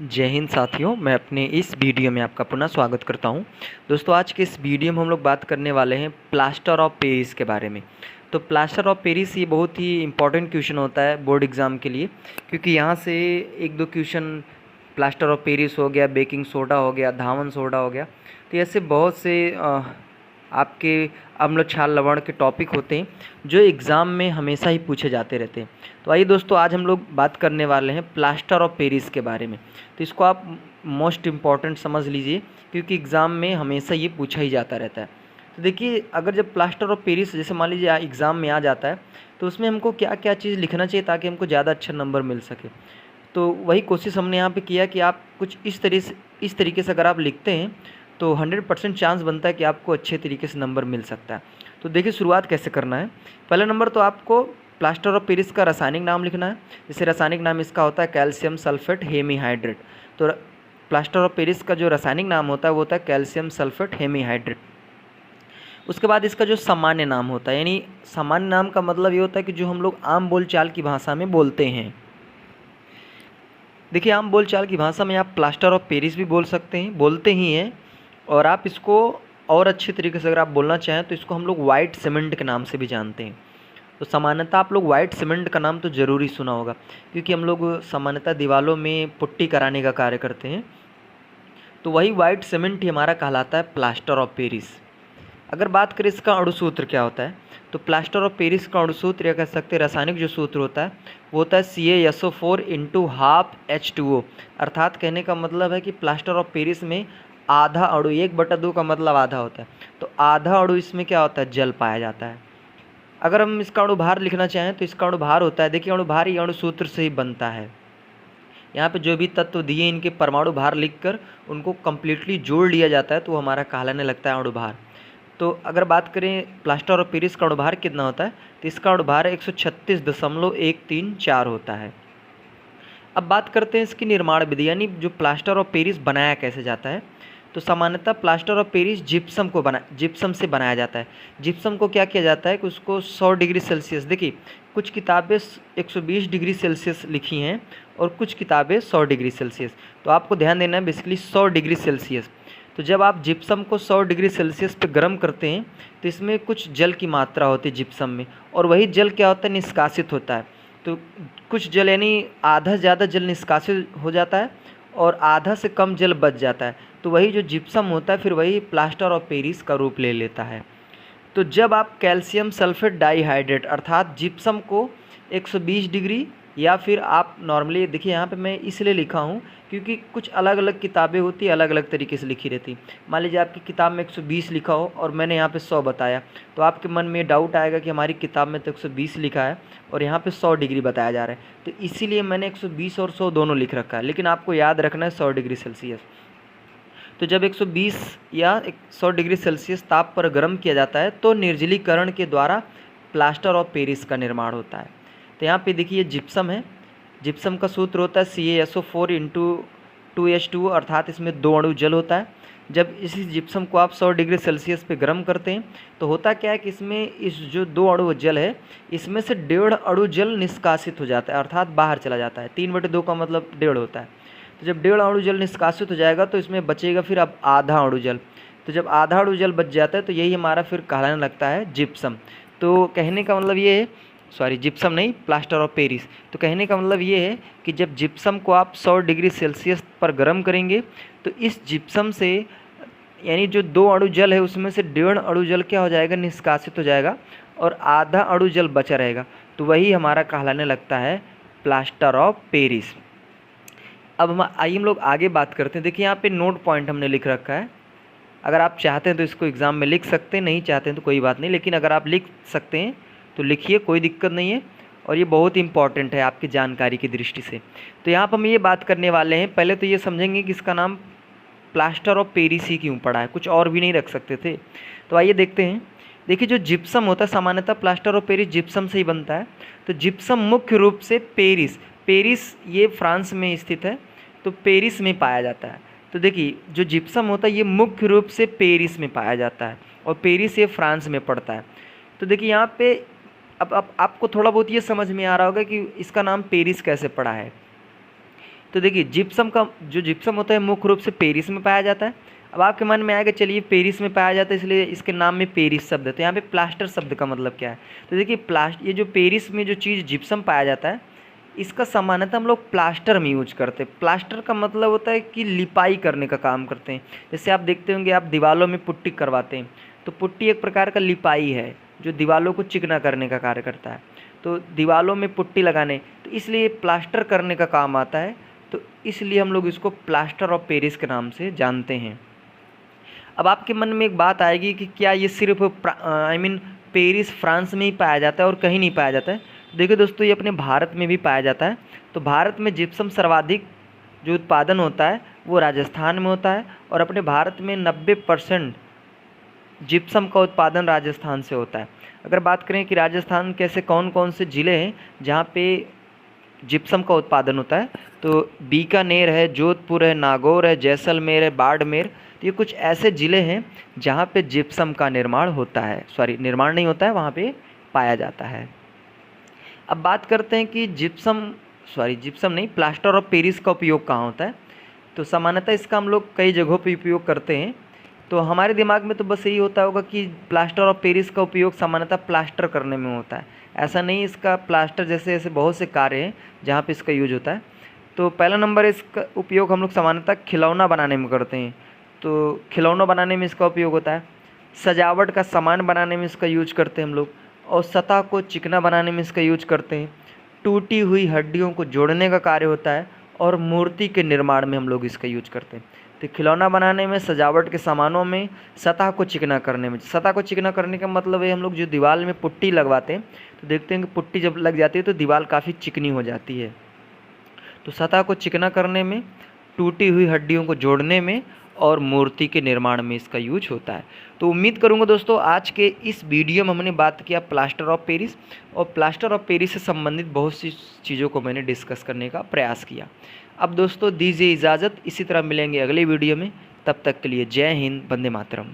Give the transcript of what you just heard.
जय हिंद साथियों, मैं अपने इस वीडियो में आपका पुनः स्वागत करता हूं। दोस्तों, आज के इस वीडियो में हम लोग बात करने वाले हैं प्लास्टर ऑफ पेरिस के बारे में। तो प्लास्टर ऑफ पेरिस ये बहुत ही इंपॉर्टेंट क्वेश्चन होता है बोर्ड एग्ज़ाम के लिए, क्योंकि यहाँ से एक दो क्वेश्चन प्लास्टर ऑफ पेरिस हो गया, बेकिंग सोडा हो गया, धावन सोडा हो गया, तो ऐसे बहुत से आपके अम्ल क्षार लवण के टॉपिक होते हैं जो एग्ज़ाम में हमेशा ही पूछे जाते रहते हैं। तो आइए दोस्तों, आज हम लोग बात करने वाले हैं प्लास्टर ऑफ पेरिस के बारे में। तो इसको आप मोस्ट इम्पॉर्टेंट समझ लीजिए, क्योंकि एग्ज़ाम में हमेशा ये पूछा ही जाता रहता है। तो देखिए, अगर जब प्लास्टर ऑफ पेरिस जैसे मान लीजिए एग्ज़ाम में आ जाता है, तो उसमें हमको क्या क्या चीज़ लिखना चाहिए ताकि हमको ज़्यादा अच्छा नंबर मिल सके। तो वही कोशिश हमने यहाँ पे किया कि आप कुछ इस तरीके से अगर आप लिखते हैं तो 100% चांस बनता है कि आपको अच्छे तरीके से नंबर मिल सकता है। तो देखिए, शुरुआत कैसे करना है। पहला नंबर तो आपको प्लास्टर ऑफ पेरिस का रासायनिक नाम लिखना है। जैसे रासायनिक नाम इसका होता है कैल्शियम सल्फेट हेमीहाइड्रेट। तो प्लास्टर ऑफ पेरिस का जो रासायनिक नाम होता है वो होता है कैल्शियम सल्फेट हेमीहाइड्रेट। उसके बाद इसका जो सामान्य नाम होता है, यानी सामान्य नाम का मतलब ये होता है कि जो हम लोग आम बोलचाल की भाषा में बोलते हैं। देखिए, आम बोलचाल की भाषा में आप प्लास्टर ऑफ पेरिस भी बोल सकते हैं, बोलते ही हैं। और आप इसको और अच्छे तरीके से अगर आप बोलना चाहें तो इसको हम लोग वाइट सीमेंट के नाम से भी जानते हैं। तो सामान्यतः आप लोग वाइट सीमेंट का नाम तो ज़रूर ही सुना होगा, क्योंकि हम लोग सामान्यतः दीवारों में पुट्टी कराने का कार्य करते हैं। तो वही वाइट सीमेंट ही हमारा कहलाता है प्लास्टर ऑफ पेरिस। अगर बात करें इसका अणुसूत्र क्या होता है, तो प्लास्टर ऑफ पेरिस का अणुसूत्र या कह सकते हैं रासायनिक जो सूत्र होता है वो होता है CaSO4 इंटू हाफ H2O। अर्थात कहने का मतलब है कि प्लास्टर ऑफ पेरिस में आधा अणु, 1/2 का मतलब आधा होता है, तो आधा अणु इसमें क्या होता है, जल पाया जाता है। अगर हम इसका अणुभार लिखना चाहें तो इसका अणुभार होता है, देखिए अणुभार ये अणुसूत्र से ही बनता है। यहाँ पे जो भी तत्व दिए इनके परमाणु भार लिखकर उनको कम्प्लीटली जोड़ लिया जाता है, तो हमारा कहलाने लगता है अणुभार। तो अगर बात करें प्लास्टर ऑफ पेरिस का अणुभार कितना होता है, तो इसका अणुभार 136.134 होता है। अब बात करते हैं इसकी निर्माण विधि, यानी जो प्लास्टर ऑफ पेरिस बनाया कैसे जाता है। तो सामान्यतः प्लास्टर ऑफ पेरिस जिप्सम से बनाया जाता है। जिप्सम को क्या किया जाता है कि उसको 100 डिग्री सेल्सियस, देखिए कुछ किताबें 120 डिग्री सेल्सियस लिखी हैं और कुछ किताबें 100 डिग्री सेल्सियस। तो आपको ध्यान देना है बेसिकली 100 डिग्री सेल्सियस। तो जब आप जिप्सम को 100 डिग्री सेल्सियस पे गर्म करते हैं तो इसमें कुछ जल की मात्रा होती है जिप्सम में, और वही जल क्या होता है, निष्कासित होता है। तो कुछ जल यानी आधा ज़्यादा जल निष्कासित हो जाता है और आधा से कम जल बच जाता है। तो वही जो जिप्सम होता है फिर वही प्लास्टर ऑफ पेरिस का रूप ले लेता है। तो जब आप कैल्शियम सल्फेट डाइहाइड्रेट अर्थात जिप्सम को 120 डिग्री, या फिर आप नॉर्मली देखिए यहाँ पे मैं इसलिए लिखा हूँ क्योंकि कुछ अलग अलग किताबें होती है, अलग अलग तरीके से लिखी रहती। मान लीजिए आपकी किताब में 120 लिखा हो और मैंने यहाँ पे 100 बताया, तो आपके मन में डाउट आएगा कि हमारी किताब में तो 120 लिखा है और यहाँ पे 100 डिग्री बताया जा रहा है, तो इसीलिए मैंने 120 और 100 दोनों लिख रखा है। लेकिन आपको याद रखना है 100 डिग्री सेल्सियस। तो जब 120 या 100 डिग्री सेल्सियस ताप पर गर्म किया जाता है तो निर्जलीकरण के द्वारा प्लास्टर ऑफ पेरिस का निर्माण होता है। तो यहाँ पे देखिए जिप्सम है, जिप्सम का सूत्र होता है CaSO4 इंटू 2H2O, अर्थात इसमें 2 अणु जल होता है। जब इसी जिप्सम को आप 100 डिग्री सेल्सियस पे गर्म करते हैं तो होता क्या है कि इसमें इस जो 2 अणु जल है इसमें से 1.5 अणु जल निष्कासित हो जाता है, अर्थात बाहर चला जाता है। 3/2 का मतलब 1.5 होता है। तो जब 1.5 अणु जल निष्कासित हो जाएगा तो इसमें बचेगा फिर अब आधा अणु जल। तो जब आधा अणु जल बच जाता है तो यही हमारा फिर कहलाने लगता है जिप्सम। तो कहने का मतलब ये है, सॉरी जिप्सम नहीं, प्लास्टर ऑफ पेरिस। तो कहने का मतलब ये है कि जब जिप्सम को आप 100 डिग्री सेल्सियस पर गर्म करेंगे तो इस जिप्सम से यानी जो 2 अणु जल है उसमें से 1.5 अणु जल क्या हो जाएगा, निष्कासित हो जाएगा और आधा अणु जल बचा रहेगा। तो वही हमारा कहलाने लगता है प्लास्टर ऑफ पेरिस। अब हम लोग आगे बात करते हैं। देखिए यहाँ पे नोट पॉइंट हमने लिख रखा है, अगर आप चाहते हैं तो इसको एग्ज़ाम में लिख सकते हैं, नहीं चाहते हैं तो कोई बात नहीं, लेकिन अगर आप लिख सकते हैं तो लिखिए, कोई दिक्कत नहीं है। और ये बहुत इंपॉर्टेंट है आपकी जानकारी की दृष्टि से। तो यहाँ पर हम ये बात करने वाले हैं, पहले तो ये समझेंगे कि इसका नाम प्लास्टर ऑफ पेरिस ही क्यों पड़ा है, कुछ और भी नहीं रख सकते थे। तो आइए देखते हैं। देखिए जो जिप्सम होता है सामान्यतः प्लास्टर ऑफ पेरिस जिप्सम से ही बनता है। तो जिप्सम मुख्य रूप से पेरिस ये फ्रांस में स्थित है, तो पेरिस में पाया जाता है। तो देखिए जो जिप्सम होता है ये मुख्य रूप से पेरिस में पाया जाता है और पेरिस ये फ्रांस में पड़ता है। तो देखिए यहाँ पे अब आपको थोड़ा बहुत ये समझ में आ रहा होगा कि इसका नाम पेरिस कैसे पड़ा है। तो देखिए जिप्सम का जो जिप्सम होता है मुख्य रूप से पेरिस में पाया जाता है। अब आपके मन में आएगा चलिए पेरिस में पाया जाता है इसलिए इसके नाम में पेरिस शब्द है, तो यहाँ पे प्लास्टर शब्द का मतलब क्या है? तो देखिए ये जो पेरिस में जो चीज़ जिप्सम पाया जाता है इसका सामान्यतः हम लोग प्लास्टर में यूज करते हैं। प्लास्टर का मतलब होता है कि लिपाई करने का काम करते हैं। जैसे आप देखते होंगे आप दीवारों में पुट्टी करवाते हैं, तो पुट्टी एक प्रकार का लिपाई है जो दीवारों को चिकना करने का कार्य करता है। तो दीवारों में पुट्टी लगाने, तो इसलिए प्लास्टर करने का काम आता है, तो इसलिए हम लोग इसको प्लास्टर ऑफ पेरिस के नाम से जानते हैं। अब आपके मन में एक बात आएगी कि क्या ये सिर्फ पेरिस फ्रांस में ही पाया जाता है और कहीं नहीं पाया जाता है? देखिए दोस्तों ये अपने भारत में भी पाया जाता है। तो भारत में जिप्सम सर्वाधिक जो उत्पादन होता है वो राजस्थान में होता है, और अपने भारत में 90% जिप्सम का उत्पादन राजस्थान से होता है। अगर बात करें कि राजस्थान के ऐसे कौन कौन से ज़िले हैं जहाँ पे जिप्सम का उत्पादन होता है, तो बीकानेर है, जोधपुर है, नागौर है, जैसलमेर है, बाड़मेर, तो ये कुछ ऐसे ज़िले हैं जहाँ पे जिप्सम का निर्माण होता है, निर्माण नहीं होता है, वहाँ पे पाया जाता है। अब बात करते हैं कि जिप्सम नहीं, प्लास्टर ऑफ पेरिस का उपयोग कहाँ होता है? तो सामान्यतः इसका हम लोग कई जगहों पे उपयोग करते हैं। तो हमारे दिमाग में तो बस यही होता होगा कि प्लास्टर ऑफ पेरिस का उपयोग सामान्यतः प्लास्टर करने में होता है। ऐसा नहीं, इसका प्लास्टर जैसे ऐसे बहुत से कार्य हैं जहाँ पे इसका यूज होता है। तो पहला नंबर इसका उपयोग हम लोग सामान्यतः खिलौना बनाने में करते हैं, तो खिलौना बनाने में इसका उपयोग होता है। सजावट का सामान बनाने में इसका यूज करते हैं हम लोग, और सतह को चिकना बनाने में इसका यूज करते हैं। टूटी हुई हड्डियों को जोड़ने का कार्य होता है, और मूर्ति के निर्माण में हम लोग इसका यूज करते हैं। तो खिलौना बनाने में, सजावट के सामानों में, सतह को चिकना करने में। सतह को चिकना करने का मतलब है हम लोग जो दीवार में पुट्टी लगवाते हैं तो देखते हैं कि पुट्टी जब लग जाती है तो दीवार काफ़ी चिकनी हो जाती है। तो सतह को चिकना करने में, टूटी हुई हड्डियों को जोड़ने में, और मूर्ति के निर्माण में इसका यूज होता है। तो उम्मीद करूंगा दोस्तों आज के इस वीडियो में हमने बात किया प्लास्टर ऑफ पेरिस, और प्लास्टर ऑफ पेरिस से संबंधित बहुत सी चीज़ों को मैंने डिस्कस करने का प्रयास किया। अब दोस्तों दीजिए इजाज़त, इसी तरह मिलेंगे अगले वीडियो में। तब तक के लिए जय हिंद, वंदे मातरम।